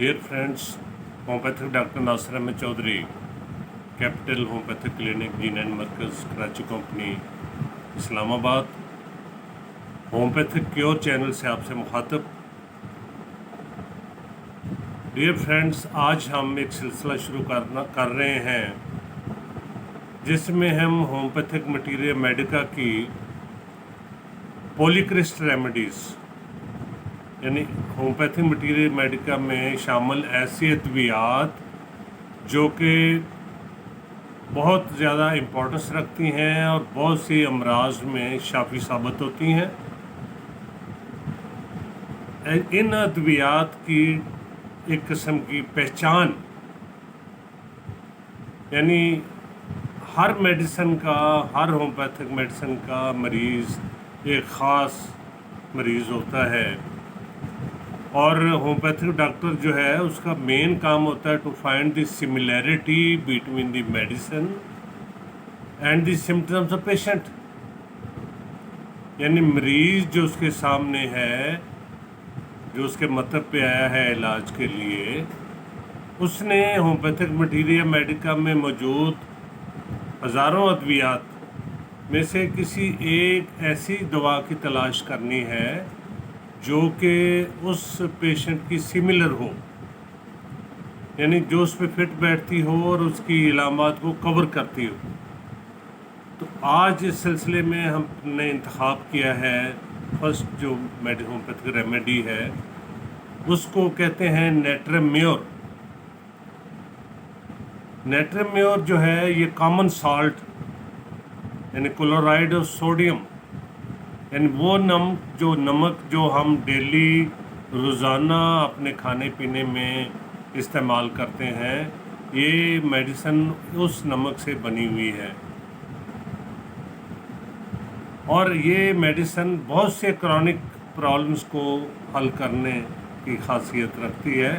Dear friends, homeopathic doctor Nasir Ahmed Chaudhry, capital homeopathic clinic G nine Markaz Karachi company Islamabad, homeopathic cure channel से आपसे मुखातब। Dear friends, आज हम एक सिलसिला शुरू कर रहे हैं जिसमें हम होम्योपैथिक मटीरियल मेडिका की पॉलीक्रिस्ट रेमेडीज़ यानी होम्योपैथिक मटीरियल मेडिका में शामिल ऐसी अद्वियात जो कि बहुत ज़्यादा इम्पोर्टेंस रखती हैं और बहुत सी अमराज में शाफी साबित होती हैं। इन अद्वियात की एक किस्म की पहचान यानी हर मेडिसिन का, हर होम्योपैथिक मेडिसिन का मरीज़ एक ख़ास मरीज़ होता है और होम्योपैथिक डॉक्टर जो है उसका मेन काम होता है to find the similarity between the medicine and the symptoms of patient. यानी मरीज़ जो उसके सामने है, जो उसके मतलब पे आया है इलाज के लिए, उसने होम्योपैथिक मटीरियल मेडिका में मौजूद हज़ारों अद्वियात में से किसी एक ऐसी दवा की तलाश करनी है जो कि उस पेशेंट की सिमिलर हो, यानी जो उस पर फिट बैठती हो और उसकी इलामात को कवर करती हो। तो आज इस सिलसिले में हमने इंतखाब किया है फर्स्ट जो होम्योपैथिक रेमेडी है उसको कहते हैं नेट्रम म्योर। नेट्रम म्योर जो है ये कॉमन साल्ट यानी क्लोराइड ऑफ सोडियम यानी वो नमक जो हम डेली रोज़ाना अपने खाने पीने में इस्तेमाल करते हैं, ये मेडिसिन उस नमक से बनी हुई है और ये मेडिसिन बहुत से क्रॉनिक प्रॉब्लम्स को हल करने की खासियत रखती है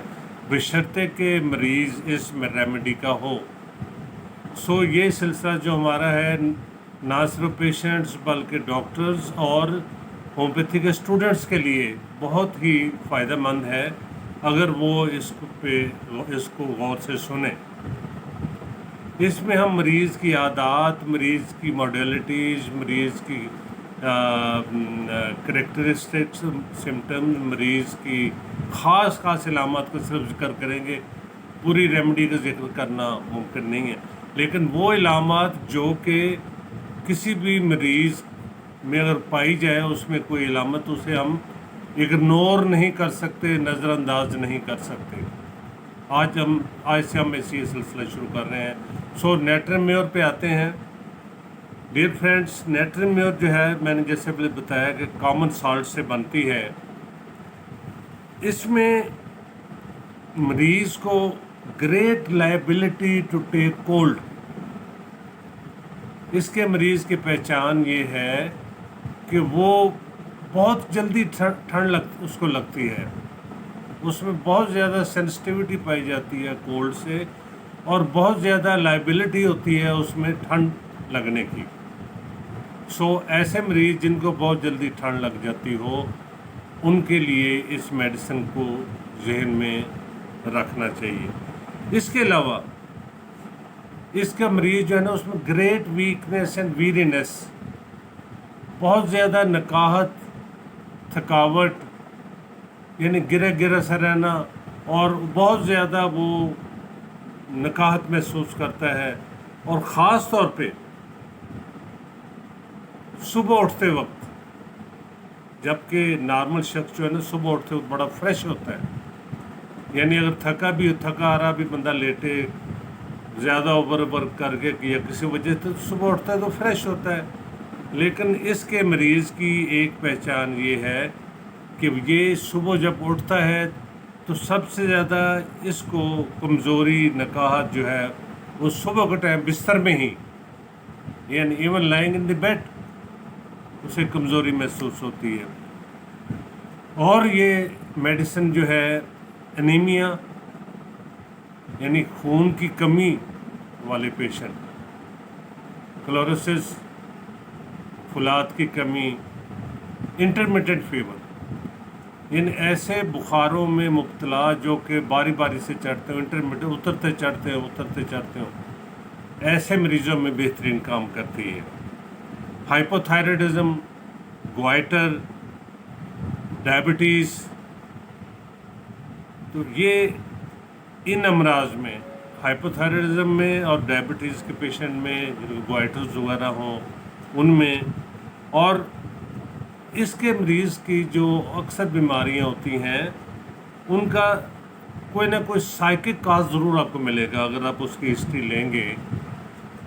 बशर्ते कि मरीज़ इस रेमेडी का हो। सो ये सिलसिला जो हमारा है ना सिर्फ पेशेंट्स बल्कि डॉक्टर्स और होम्योपैथी के स्टूडेंट्स के लिए बहुत ही फ़ायदेमंद है अगर वो इसको गौर से सुने। इसमें हम मरीज़ की आदत, मरीज़ की मॉडलिटीज़, मरीज़ की करेक्टरिस्टिक्स, सिम्टम्स, मरीज़ की ख़ास इलामत का सिर्फ जिक्र करेंगे। पूरी रेमेडी का जिक्र करना मुमकिन नहीं है, लेकिन वो इलामत जो कि किसी भी मरीज़ में अगर पाई जाए, उसमें कोई इलामत, उसे हम इग्नोर नहीं कर सकते, नज़रअंदाज नहीं कर सकते। आज से हम ऐसी सिलसिला शुरू कर रहे हैं। सो नेट्रम म्योर पे आते हैं। डियर फ्रेंड्स, नेट्रम म्योर जो है मैंने जैसे पहले बताया कि कॉमन साल्ट से बनती है। इसमें मरीज़ को great liability to take cold, इसके मरीज़ की पहचान ये है कि वो बहुत जल्दी ठंड उसको लगती है, उसमें बहुत ज़्यादा सेंसिटिविटी पाई जाती है कोल्ड से और बहुत ज़्यादा लायबिलिटी होती है उसमें ठंड लगने की। सो ऐसे मरीज़ जिनको बहुत जल्दी ठंड लग जाती हो, उनके लिए इस मेडिसिन को जहन में रखना चाहिए। इसके अलावा इसका मरीज़ जो है ना, उसमें ग्रेट वीकनेस एंड वीरीनेस, बहुत ज़्यादा नकाहत, थकावट यानी गिरा सा रहना और बहुत ज़्यादा वो नकाहत महसूस करता है और ख़ास तौर पे सुबह उठते वक्त, जबकि नॉर्मल शख्स जो है ना सुबह उठते वक्त बड़ा फ्रेश होता है। यानी अगर थका आ रहा भी बंदा लेटे, ज़्यादा ओवर वर्क करके या किसी वजह से सुबह उठता है तो फ्रेश होता है। लेकिन इसके मरीज़ की एक पहचान ये है कि ये सुबह जब उठता है तो सबसे ज़्यादा इसको कमज़ोरी, नकाहत जो है वो सुबह के टाइम बिस्तर में ही, यानी even lying in the bed, उसे कमज़ोरी महसूस होती है। और ये मेडिसिन जो है एनीमिया यानी खून की कमी वाले पेशेंट, क्लोरोसिस, फुलात की कमी, इंटरमिटेंट फीवर, ان ایسے بخاروں میں مبتلا جو کہ باری باری سے چڑھتے ہوں، انٹرمیڈیٹ اترتے چڑھتے ہوں، ایسے مریضوں میں بہترین کام کرتی ہے۔ ہائپوتھائرائڈزم، گوائٹر، ڈائبٹیز، تو یہ ان امراض میں، ہائپوتھائرائڈزم میں اور ڈائبٹیز کے پیشنٹ میں، گوائٹرز وغیرہ ہوں ان میں، اور اس کے مریض کی جو اکثر بیماریاں ہوتی ہیں ان کا کوئی نہ کوئی سائیکک کاز ضرور آپ کو ملے گا۔ اگر آپ اس کی ہسٹری لیں گے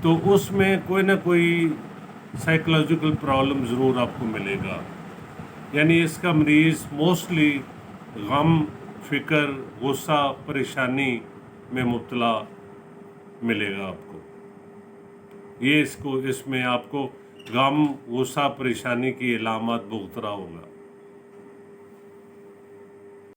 تو اس میں کوئی نہ کوئی سائیکولوجیکل پرابلم ضرور آپ کو ملے گا۔ یعنی اس کا مریض موسٹلی غم، فکر، غصہ، پریشانی میں مبتلا ملے گا آپ کو۔ اس میں آپ کو غم، غصہ، پریشانی کی علامات بھگت رہا ہوگا۔